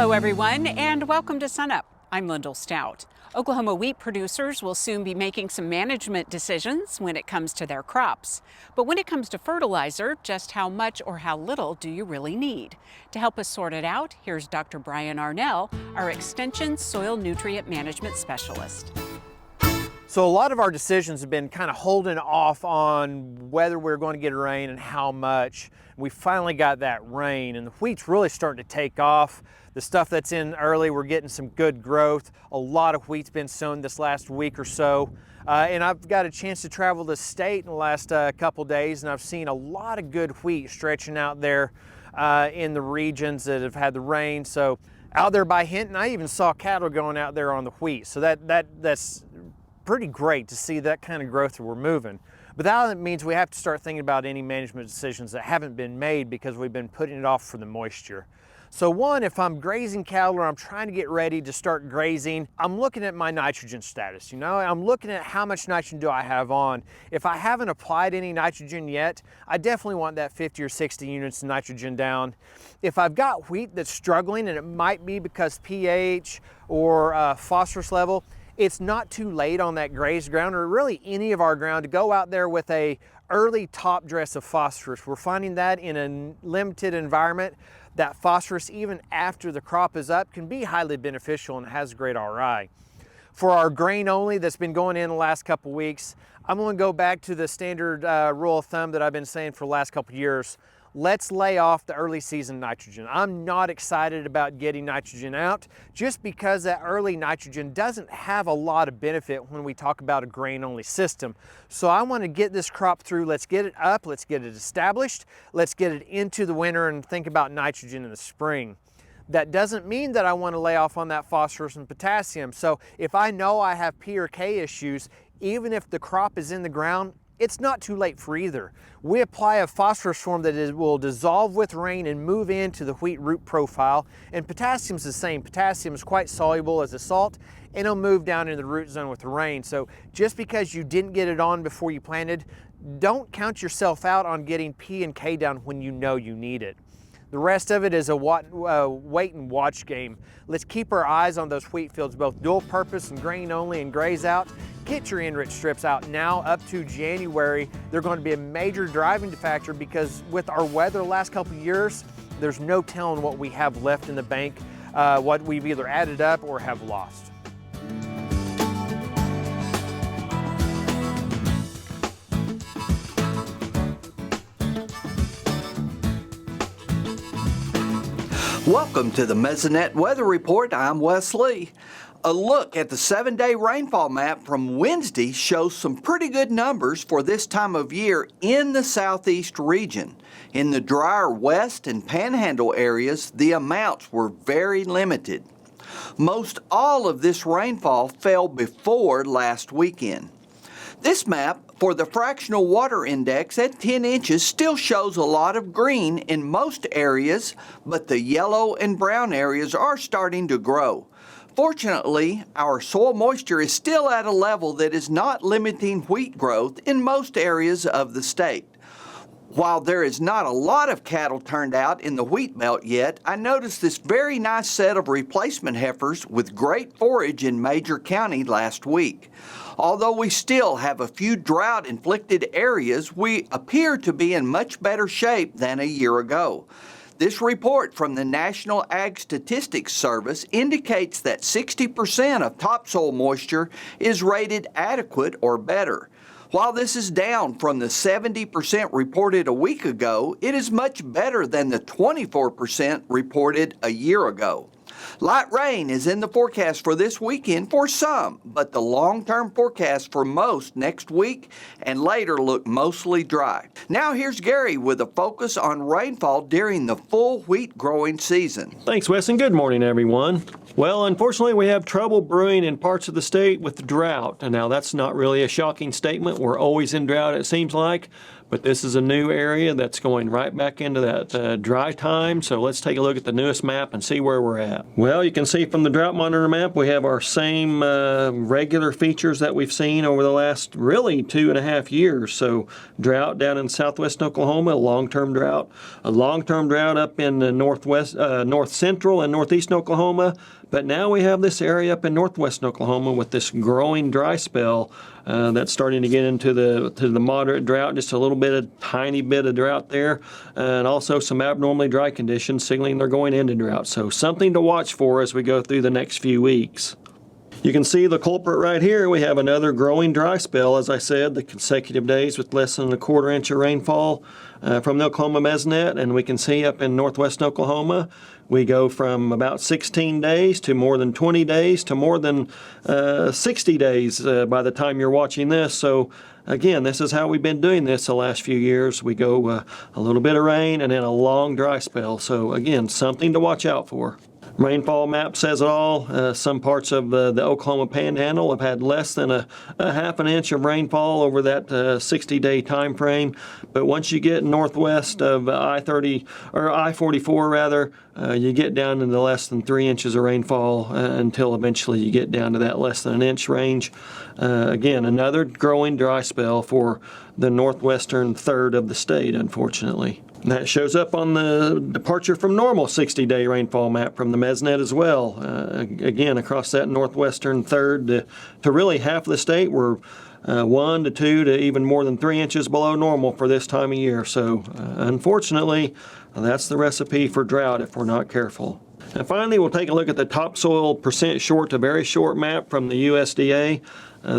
Hello everyone and welcome to SUNUP. I'm Lyndall Stout. Oklahoma wheat producers will soon be making some management decisions when it comes to their crops. But when it comes to fertilizer, just how much or how little do you really need? To help us sort it out, here's Dr. Brian Arnall, our Extension Soil Nutrient Management Specialist. So a lot of our decisions have been kind of holding off on whether we're going to get rain and how much. We finally got that rain and the wheat's really starting to take off. The stuff that's in early, we're getting some good growth. A lot of wheat's been sown this last week or so. And I've got a chance to travel the state in the last couple days, and I've seen a lot of good wheat stretching out there in the regions that have had the rain. So out there by Hinton, I even saw cattle going out there on the wheat. So that's pretty great to see that kind of growth that we're moving. But that means we have to start thinking about any management decisions that haven't been made because we've been putting it off for the moisture. So one, if I'm grazing cattle or I'm trying to get ready to start grazing, I'm looking at my nitrogen status. I'm looking at how much nitrogen do I have on. If I haven't applied any nitrogen yet, I definitely want that 50 or 60 units of nitrogen down. If I've got wheat that's struggling, and it might be because pH or phosphorus level, it's not too late on that grazed ground or really any of our ground to go out there with a early top dress of phosphorus. We're finding that in a limited environment, that phosphorus, even after the crop is up, can be highly beneficial and has great RI. For our grain only that's been going in the last couple weeks, I'm going to go back to the standard rule of thumb that I've been saying for the last couple years. Let's lay off the early season nitrogen. I'm not excited about getting nitrogen out just because that early nitrogen doesn't have a lot of benefit when we talk about a grain only system. So I want to get this crop through. Let's get it up, let's get it established, let's get it into the winter and think about nitrogen in the spring. That doesn't mean that I want to lay off on that phosphorus and potassium. So if I know I have P or K issues, even if the crop is in the ground, it's not too late for either. We apply a phosphorus form that will dissolve with rain and move into the wheat root profile. And potassium's the same. Potassium is quite soluble as a salt, and it'll move down into the root zone with the rain. So just because you didn't get it on before you planted, don't count yourself out on getting P and K down when you know you need it. The rest of it is a wait and watch game. Let's keep our eyes on those wheat fields, both dual purpose and grain only and graze out. Get your enriched strips out now up to January. They're going to be a major driving factor because with our weather the last couple of years, there's no telling what we have left in the bank, what we've either added up or have lost. Welcome to the Mesonet Weather Report. I'm Wes Lee. A look at the 7-day rainfall map from Wednesday shows some pretty good numbers for this time of year in the southeast region. In the drier west and panhandle areas, the amounts were very limited. Most all of this rainfall fell before last weekend. This map for the fractional water index at 10 inches still shows a lot of green in most areas, but the yellow and brown areas are starting to grow. Fortunately, our soil moisture is still at a level that is not limiting wheat growth in most areas of the state. While there is not a lot of cattle turned out in the wheat belt yet, I noticed this very nice set of replacement heifers with great forage in Major County last week. Although we still have a few drought-inflicted areas, we appear to be in much better shape than a year ago. This report from the National Ag Statistics Service indicates that 60% of topsoil moisture is rated adequate or better. While this is down from the 70% reported a week ago, it is much better than the 24% reported a year ago. Light rain is in the forecast for this weekend for some, but the long-term forecast for most next week and later look mostly dry. Now here's Gary with a focus on rainfall during the full wheat growing season. Thanks, Wes, and good morning, everyone. Well, unfortunately, we have trouble brewing in parts of the state with drought. And now that's not really a shocking statement. We're always in drought, it seems like. But this is a new area that's going right back into that dry time. So let's take a look at the newest map and see where we're at. Well, you can see from the drought monitor map, we have our same regular features that we've seen over the last really 2.5 years. So drought down in southwest Oklahoma, a long-term drought up in the north central and northeast Oklahoma. But now we have this area up in northwest Oklahoma with this growing dry spell that's starting to get into the moderate drought, just tiny bit of drought there, and also some abnormally dry conditions signaling they're going into drought. So something to watch for as we go through the next few weeks. You can see the culprit right here. We have another growing dry spell, as I said, the consecutive days with less than 1/4 inch of rainfall from the Oklahoma Mesonet, and we can see up in northwest Oklahoma, we go from about 16 days to more than 20 days to more than 60 days by the time you're watching this. So again, this is how we've been doing this the last few years. We go a little bit of rain and then a long dry spell. So again, something to watch out for. Rainfall map says it all. Some parts of the Oklahoma Panhandle have had less than a 1/2 inch of rainfall over that 60-day time frame. But once you get northwest of I-30 or I-44 rather, you get down into less than 3 inches of rainfall until eventually you get down to that less than an inch range. Again, another growing dry spell for the northwestern third of the state, unfortunately. And that shows up on the departure from normal 60-day rainfall map from the Mesonet as well. Again, across that northwestern third to really half of the state, we're 1 to 2 to even more than 3 inches below normal for this time of year. So unfortunately, that's the recipe for drought if we're not careful. And finally, we'll take a look at the topsoil percent short to very short map from the USDA.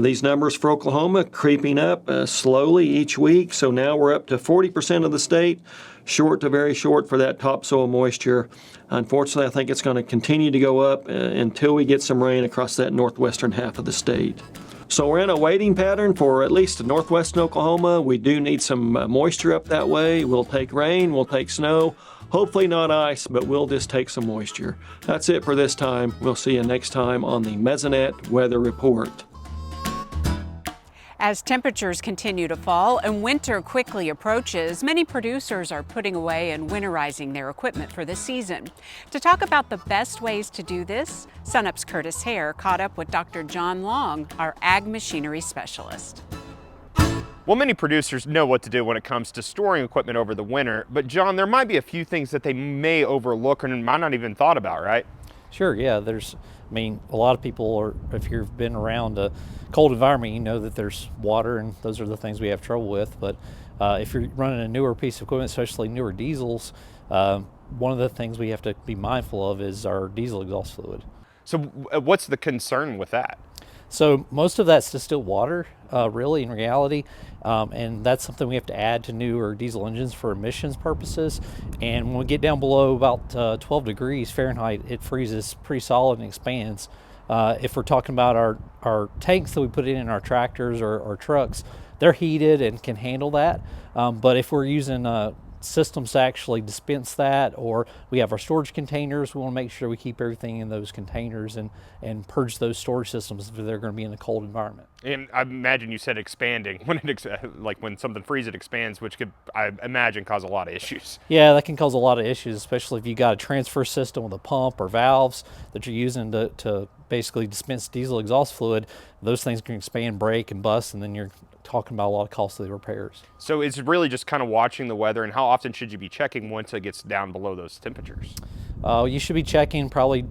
These numbers for Oklahoma creeping up slowly each week. So now we're up to 40% of the state, short to very short for that topsoil moisture. Unfortunately, I think it's going to continue to go up until we get some rain across that northwestern half of the state. So we're in a waiting pattern for at least northwestern Oklahoma. We do need some moisture up that way. We'll take rain, we'll take snow. Hopefully not ice, but we'll just take some moisture. That's it for this time. We'll see you next time on the Mesonet Weather Report. As temperatures continue to fall and winter quickly approaches, many producers are putting away and winterizing their equipment for the season. To talk about the best ways to do this, SUNUP's Curtis Hare caught up with Dr. Jon Long, our ag machinery specialist. Well, many producers know what to do when it comes to storing equipment over the winter, but John, there might be a few things that they may overlook and might not even thought about, right? Sure, yeah. A lot of people are, if you've been around a cold environment, you know that there's water, and those are the things we have trouble with. But if you're running a newer piece of equipment, especially newer diesels, one of the things we have to be mindful of is our diesel exhaust fluid. So what's the concern with that? So most of that's distilled water, really, in reality, and that's something we have to add to newer diesel engines for emissions purposes. And when we get down below about 12 degrees Fahrenheit, it freezes pretty solid and expands. If we're talking about our tanks that we put in our tractors or trucks, they're heated and can handle that. But if we're using systems to actually dispense that, or we have our storage containers, we want to make sure we keep everything in those containers and purge those storage systems if they're going to be in a cold environment. And I imagine you said expanding. When something freezes, it expands, which could, I imagine, cause a lot of issues. Yeah, that can cause a lot of issues, especially if you got a transfer system with a pump or valves that you're using to basically dispense diesel exhaust fluid. Those things can expand, break, and bust, and then you're talking about a lot of costly repairs. So it's really just kind of watching the weather, and how often should you be checking once it gets down below those temperatures? You should be checking, probably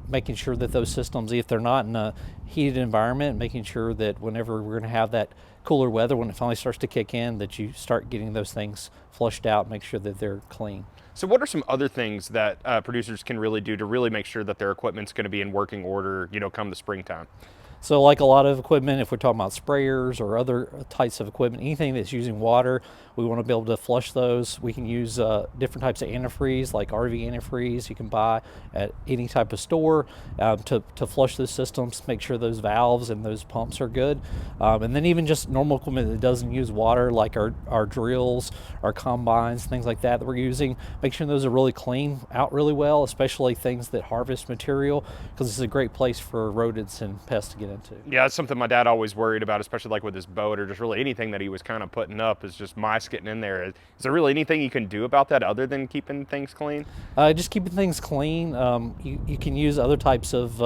making sure that those systems, if they're not in a heated environment, making sure that whenever we're going to have that cooler weather, when it finally starts to kick in, that you start getting those things flushed out, make sure that they're clean. So what are some other things that producers can really do to really make sure that their equipment's going to be in working order, come the springtime? So like a lot of equipment, if we're talking about sprayers or other types of equipment, anything that's using water, we want to be able to flush those. We can use different types of antifreeze, like RV antifreeze you can buy at any type of store to flush those systems, make sure those valves and those pumps are good. And then even just normal equipment that doesn't use water, like our drills, our combines, things like that we're using, make sure those are really clean out really well, especially things that harvest material, because it's a great place for rodents and pests to get get into. Yeah, that's something my dad always worried about, especially like with his boat or just really anything that he was kind of putting up is just mice getting in there. Is there really anything you can do about that other than keeping things clean? Just keeping things clean. You can use other types of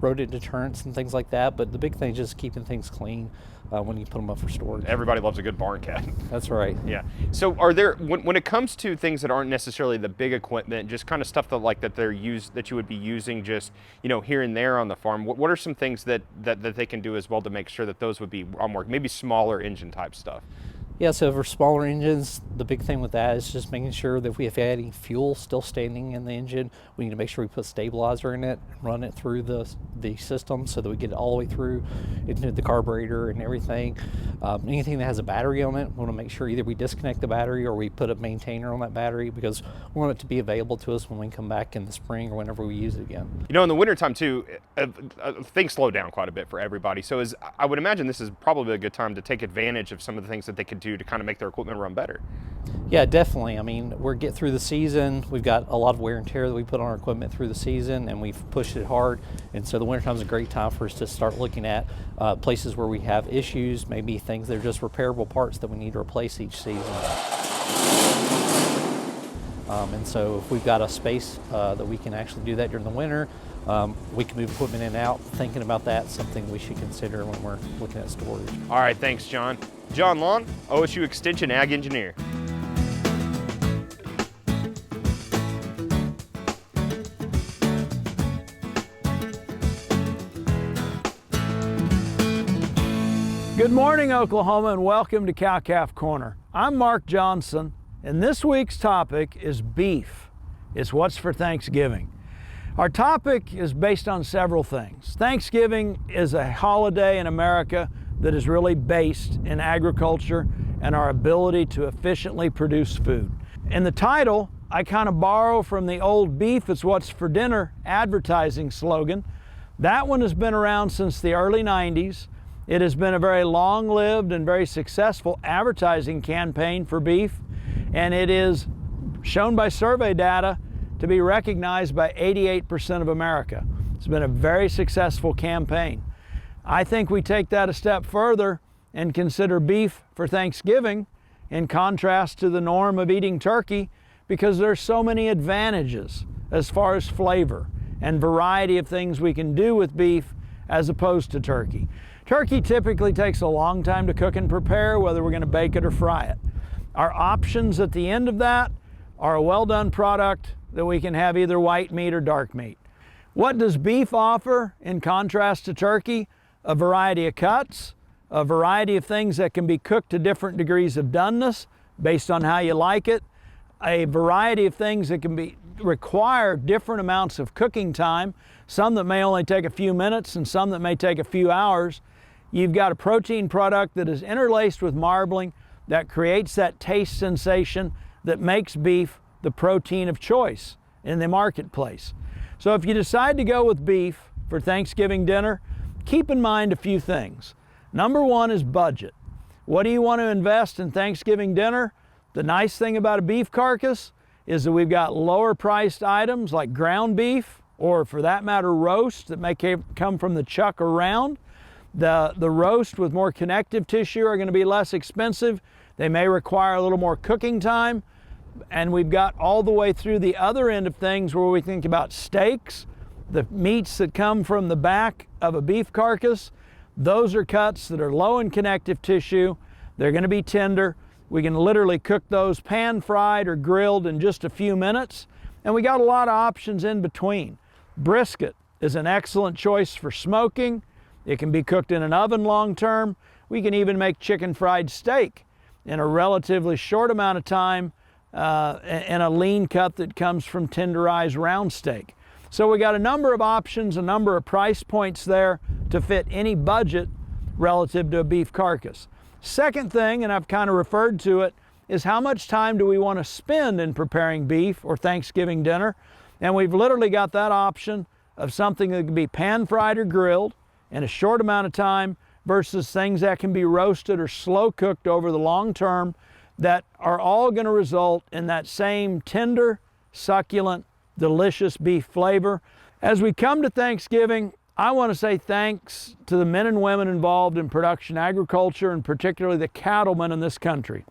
rodent deterrents and things like that, but the big thing is just keeping things clean when you put them up for storage. Everybody loves a good barn cat. That's right. Yeah. So are there, when it comes to things that aren't necessarily the big equipment, just kind of stuff that you would be using just, here and there on the farm, what are some things that they can do as well to make sure that those would be on work, maybe smaller engine type stuff? Yeah, so for smaller engines, the big thing with that is just making sure that if we have any fuel still standing in the engine, we need to make sure we put stabilizer in it, run it through the system so that we get it all the way through into the carburetor and everything. Anything that has a battery on it, we want to make sure either we disconnect the battery or we put a maintainer on that battery because we want it to be available to us when we come back in the spring or whenever we use it again. In the wintertime too, things slow down quite a bit for everybody. So I would imagine this is probably a good time to take advantage of some of the things that they could do to kind of make their equipment run better. Yeah, definitely. I mean, we're getting through the season. We've got a lot of wear and tear that we put on our equipment through the season, and we've pushed it hard. And so the wintertime is a great time for us to start looking at places where we have issues, maybe things that are just repairable parts that we need to replace each season. And so if we've got a space that we can actually do that during the winter, we can move equipment in and out. Thinking about that, something we should consider when we're looking at storage. All right, thanks, John. John Long, OSU Extension Ag Engineer. Good morning, Oklahoma, and welcome to Cow-Calf Corner. I'm Mark Johnson, and this week's topic is beef. It's what's for Thanksgiving. Our topic is based on several things. Thanksgiving is a holiday in America that is really based in agriculture and our ability to efficiently produce food. In the title, I kind of borrow from the old beef is what's for dinner advertising slogan. That one has been around since the early 90s. It has been a very long-lived and very successful advertising campaign for beef, and it is shown by survey data to be recognized by 88% of America. It's been a very successful campaign. I think we take that a step further and consider beef for Thanksgiving in contrast to the norm of eating turkey because there's so many advantages as far as flavor and variety of things we can do with beef as opposed to turkey. Turkey typically takes a long time to cook and prepare, whether we're going to bake it or fry it. Our options at the end of that are a well-done product that we can have either white meat or dark meat. What does beef offer in contrast to turkey? A variety of cuts, a variety of things that can be cooked to different degrees of doneness based on how you like it, a variety of things that can require different amounts of cooking time, some that may only take a few minutes and some that may take a few hours. You've got a protein product that is interlaced with marbling that creates that taste sensation that makes beef the protein of choice in the marketplace. So if you decide to go with beef for Thanksgiving dinner, keep in mind a few things. Number one is budget. What do you want to invest in Thanksgiving dinner? The nice thing about a beef carcass is that we've got lower priced items like ground beef, or for that matter, roast that may come from the chuck or round. The roast with more connective tissue are going to be less expensive. They may require a little more cooking time. And we've got all the way through the other end of things where we think about steaks, the meats that come from the back of a beef carcass. Those are cuts that are low in connective tissue. They're going to be tender. We can literally cook those pan fried or grilled in just a few minutes. And we got a lot of options in between. Brisket is an excellent choice for smoking. It can be cooked in an oven long term. We can even make chicken fried steak in a relatively short amount of time in a lean cut that comes from tenderized round steak. So we got a number of options, a number of price points there to fit any budget relative to a beef carcass. Second thing, and I've kind of referred to it, is how much time do we want to spend in preparing beef or Thanksgiving dinner? And we've literally got that option of something that can be pan fried or grilled in a short amount of time versus things that can be roasted or slow cooked over the long term that are all going to result in that same tender, succulent, delicious beef flavor. As we come to Thanksgiving, I want to say thanks to the men and women involved in production agriculture, and particularly the cattlemen in this country.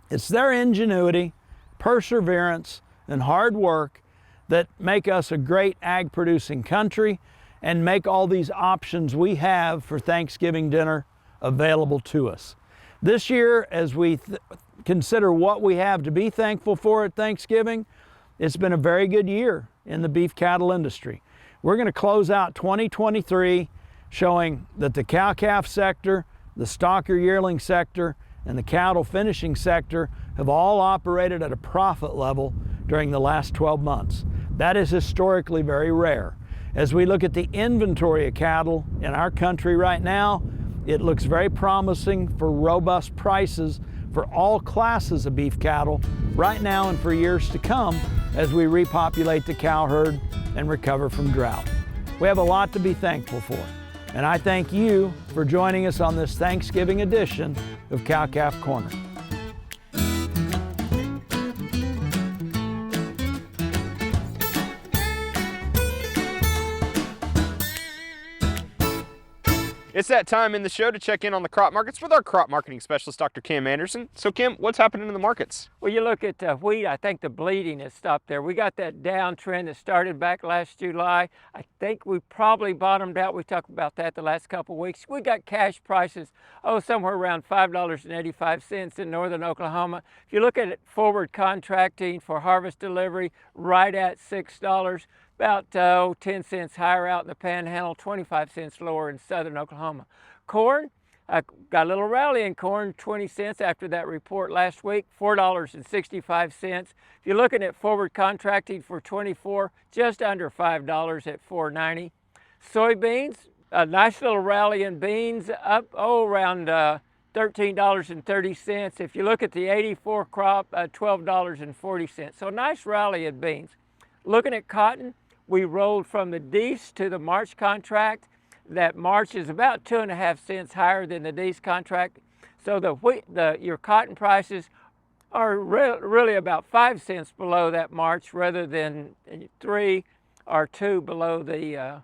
It's their ingenuity, perseverance, and hard work that make us a great ag producing country and make all these options we have for Thanksgiving dinner available to us. This year, as we consider what we have to be thankful for at Thanksgiving, it's been a very good year in the beef cattle industry. We're going to close out 2023 showing that the cow-calf sector, the stocker yearling sector, and the cattle finishing sector have all operated at a profit level during the last 12 months. That is historically very rare. As we look at the inventory of cattle in our country right now, it looks very promising for robust prices for all classes of beef cattle right now and for years to come as we repopulate the cow herd and recover from drought. We have a lot to be thankful for, and I thank you for joining us on this Thanksgiving edition of Cow-Calf Corner. It's that time in the show to check in on the crop markets with our crop marketing specialist, Dr. Kim Anderson. So Kim, what's happening in the markets? Well, you look at wheat, I think the bleeding has stopped there. We got that downtrend that started back last July. I think we probably bottomed out. We talked about that the last couple of weeks. We got cash prices, somewhere around $5.85 in northern Oklahoma. If you look at it, forward contracting for harvest delivery, right at $6. About 10 cents higher out in the Panhandle, 25 cents lower in southern Oklahoma. Corn, got a little rally in corn, 20 cents after that report last week, $4.65. If you're looking at forward contracting for 24, just under $5 at $4.90. Soybeans, a nice little rally in beans, up around $13.30. If you look at the 84 crop, $12.40. So a nice rally in beans. Looking at cotton, we rolled from the Dees to the March contract. That March is about 2.5 cents higher than the Dees contract. So your cotton prices are really about 5 cents below that March rather than 3 or 2 below the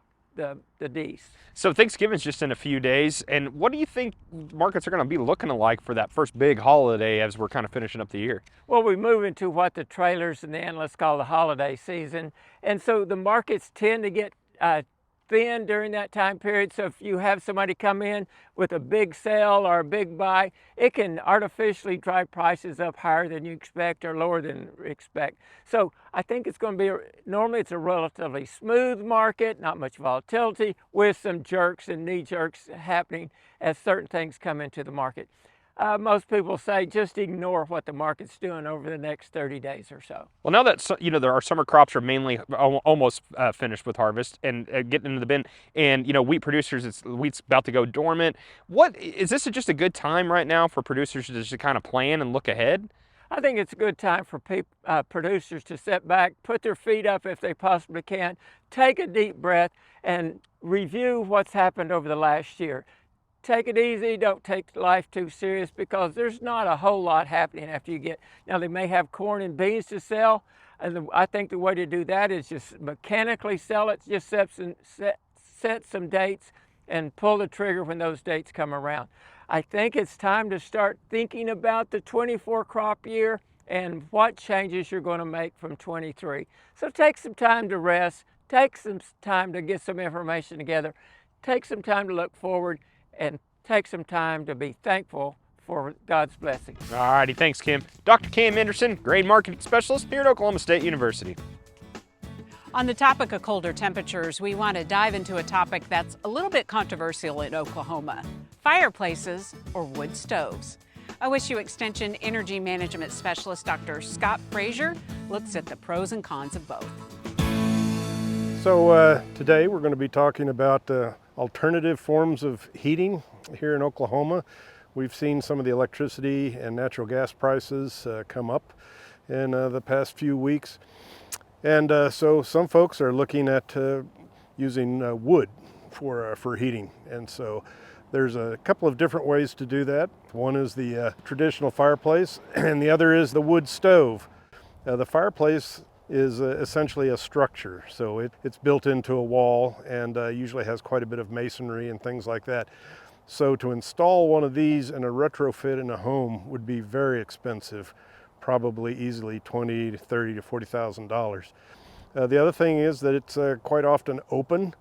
Dees. So Thanksgiving's just in a few days, and what do you think markets are going to be looking like for that first big holiday as we're kind of finishing up the year? Well, we move into what the trailers and the analysts call the holiday season, and so the markets tend to get thin during that time period. So if you have somebody come in with a big sale or a big buy, it can artificially drive prices up higher than you expect or lower than you expect. So I think it's going to be, normally it's a relatively smooth market, not much volatility, with some jerks and knee jerks happening as certain things come into the market. Most people say just ignore what the market's doing over the next 30 days or so. Well, now that our summer crops are mainly almost finished with harvest and getting into the bin, and wheat producers, wheat's about to go dormant. What is this just a good time right now for producers to just kind of plan and look ahead? I think it's a good time for producers to sit back, put their feet up if they possibly can, take a deep breath, and review what's happened over the last year. Take it easy, don't take life too serious, because there's not a whole lot happening after you get, now they may have corn and beans to sell, and I think the way to do that is just mechanically sell it, just set some dates and pull the trigger when those dates come around. I think it's time to start thinking about the 24 crop year and what changes you're going to make from 23. So take some time to rest, take some time to get some information together, take some time to look forward, and take some time to be thankful for God's blessings. All righty, thanks, Kim. Dr. Kim Anderson, grain marketing specialist here at Oklahoma State University. On the topic of colder temperatures, we want to dive into a topic that's a little bit controversial in Oklahoma: fireplaces or wood stoves. OSU Extension Energy Management Specialist Dr. Scott Frazier looks at the pros and cons of both. So today we're going to be talking about alternative forms of heating here in Oklahoma. We've seen some of the electricity and natural gas prices come up in the past few weeks. And so some folks are looking at using wood for heating. And so there's a couple of different ways to do that. One is the traditional fireplace, and the other is the wood stove. The fireplace is essentially a structure. So it's built into a wall and usually has quite a bit of masonry and things like that. So to install one of these in a retrofit in a home would be very expensive, probably easily $20 to $30 to $40,000. The other thing is that it's quite often open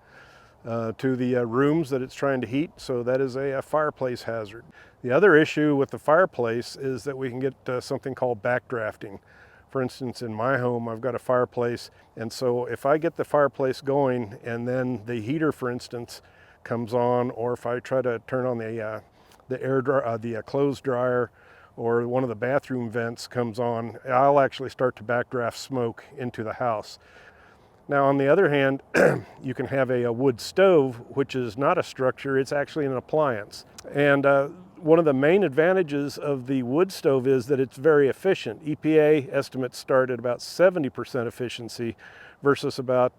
to the rooms that it's trying to heat, so that is a fireplace hazard. The other issue with the fireplace is that we can get something called backdrafting. For instance, in my home, I've got a fireplace, and so if I get the fireplace going and then the heater, for instance, comes on, or if I try to turn on the clothes dryer, or one of the bathroom vents comes on, I'll actually start to backdraft smoke into the house. Now, on the other hand, you can have a wood stove, which is not a structure, it's actually an appliance. And one of the main advantages of the wood stove is that it's very efficient. EPA estimates start at about 70% efficiency versus about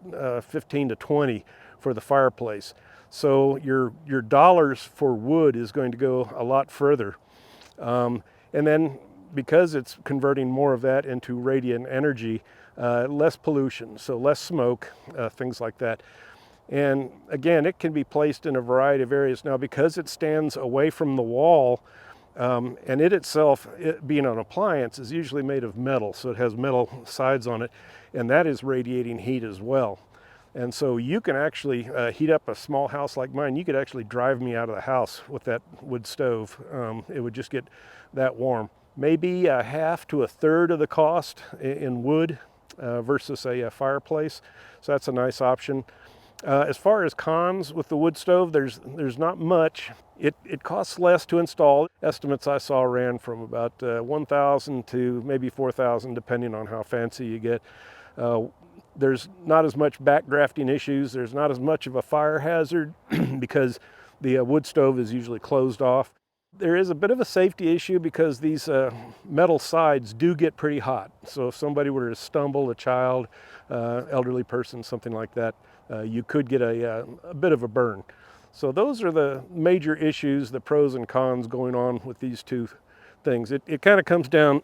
15 to 20 for the fireplace. So your dollars for wood is going to go a lot further. And then because it's converting more of that into radiant energy, less pollution, so less smoke, things like that. And again, it can be placed in a variety of areas. Now, because it stands away from the wall, and it itself, being an appliance, is usually made of metal, so it has metal sides on it, and that is radiating heat as well. And so you can actually heat up a small house like mine. You could actually drive me out of the house with that wood stove. It would just get that warm. Maybe a half to a third of the cost in wood versus a fireplace. So that's a nice option. As far as cons with the wood stove, there's not much. It costs less to install. Estimates I saw ran from about $1,000 to maybe $4,000, depending on how fancy you get. There's not as much backdrafting issues. There's not as much of a fire hazard because the wood stove is usually closed off. There is a bit of a safety issue because these metal sides do get pretty hot. So if somebody were to stumble, a child, elderly person, something like that, you could get a bit of a burn. So those are the major issues, the pros and cons going on with these two things. It kind of comes down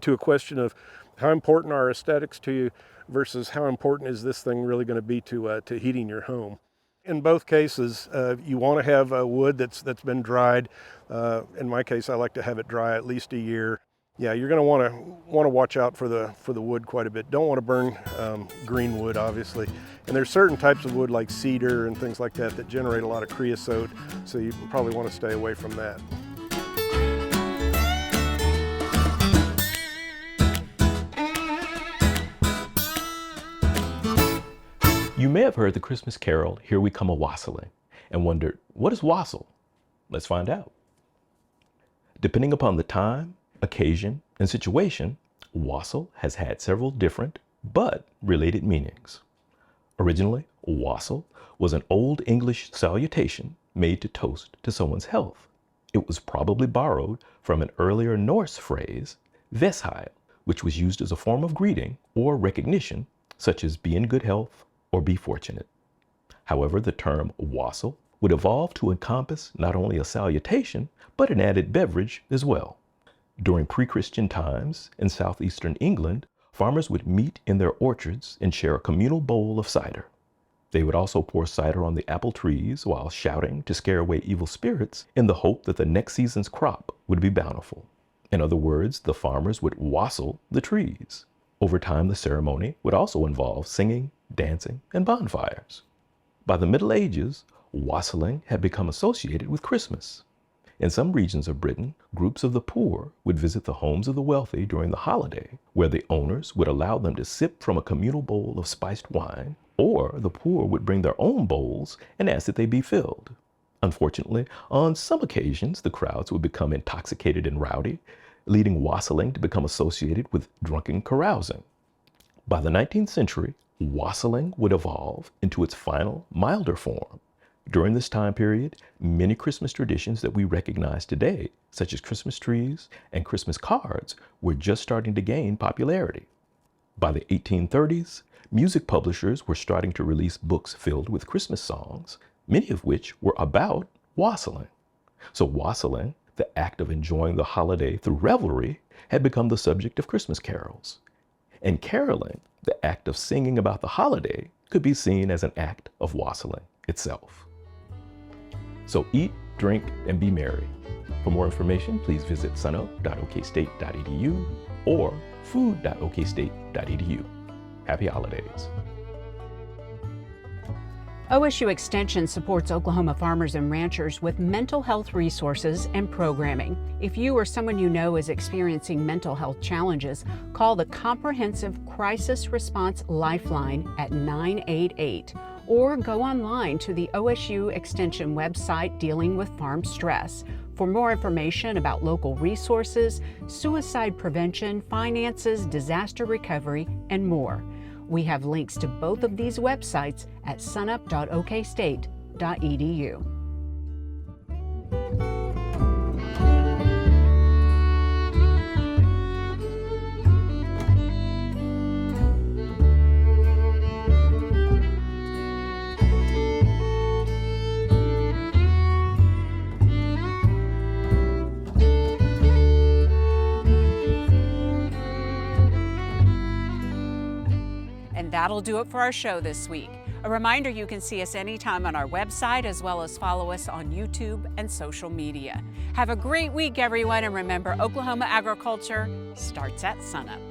to a question of how important are aesthetics to you versus how important is this thing really going to be to heating your home. In both cases, you want to have wood that's been dried. In my case, I like to have it dry at least a year. Yeah, you're going to want to watch out for the wood quite a bit. Don't want to burn green wood, obviously. And there's certain types of wood like cedar and things like that that generate a lot of creosote, so you probably want to stay away from that. You may have heard the Christmas carol, "Here We Come A-Wassailing," and wondered, what is wassail? Let's find out. Depending upon the time, occasion, and situation, wassail has had several different but related meanings. Originally, wassail was an Old English salutation made to toast to someone's health. It was probably borrowed from an earlier Norse phrase, wassail, which was used as a form of greeting or recognition, such as be in good health or be fortunate. However, the term wassail would evolve to encompass not only a salutation, but an added beverage as well. During pre-Christian times in southeastern England, farmers would meet in their orchards and share a communal bowl of cider. They would also pour cider on the apple trees while shouting to scare away evil spirits in the hope that the next season's crop would be bountiful. In other words, the farmers would wassail the trees. Over time, the ceremony would also involve singing, dancing, and bonfires. By the Middle Ages, wassailing had become associated with Christmas. In some regions of Britain, groups of the poor would visit the homes of the wealthy during the holiday, where the owners would allow them to sip from a communal bowl of spiced wine, or the poor would bring their own bowls and ask that they be filled. Unfortunately, on some occasions, the crowds would become intoxicated and rowdy, leading wassailing to become associated with drunken carousing. By the 19th century, wassailing would evolve into its final, milder form. During this time period, many Christmas traditions that we recognize today, such as Christmas trees and Christmas cards, were just starting to gain popularity. By the 1830s, music publishers were starting to release books filled with Christmas songs, many of which were about wassailing. So wassailing, the act of enjoying the holiday through revelry, had become the subject of Christmas carols. And caroling, the act of singing about the holiday, could be seen as an act of wassailing itself. So eat, drink, and be merry. For more information, please visit sunup.okstate.edu or food.okstate.edu. Happy holidays. OSU Extension supports Oklahoma farmers and ranchers with mental health resources and programming. If you or someone you know is experiencing mental health challenges, call the Comprehensive Crisis Response Lifeline at 988 or go online to the OSU Extension website dealing with farm stress. For more information about local resources, suicide prevention, finances, disaster recovery, and more. We have links to both of these websites at sunup.okstate.edu. And that'll do it for our show this week. A reminder, you can see us anytime on our website as well as follow us on YouTube and social media. Have a great week, everyone, and remember, Oklahoma agriculture starts at sunup.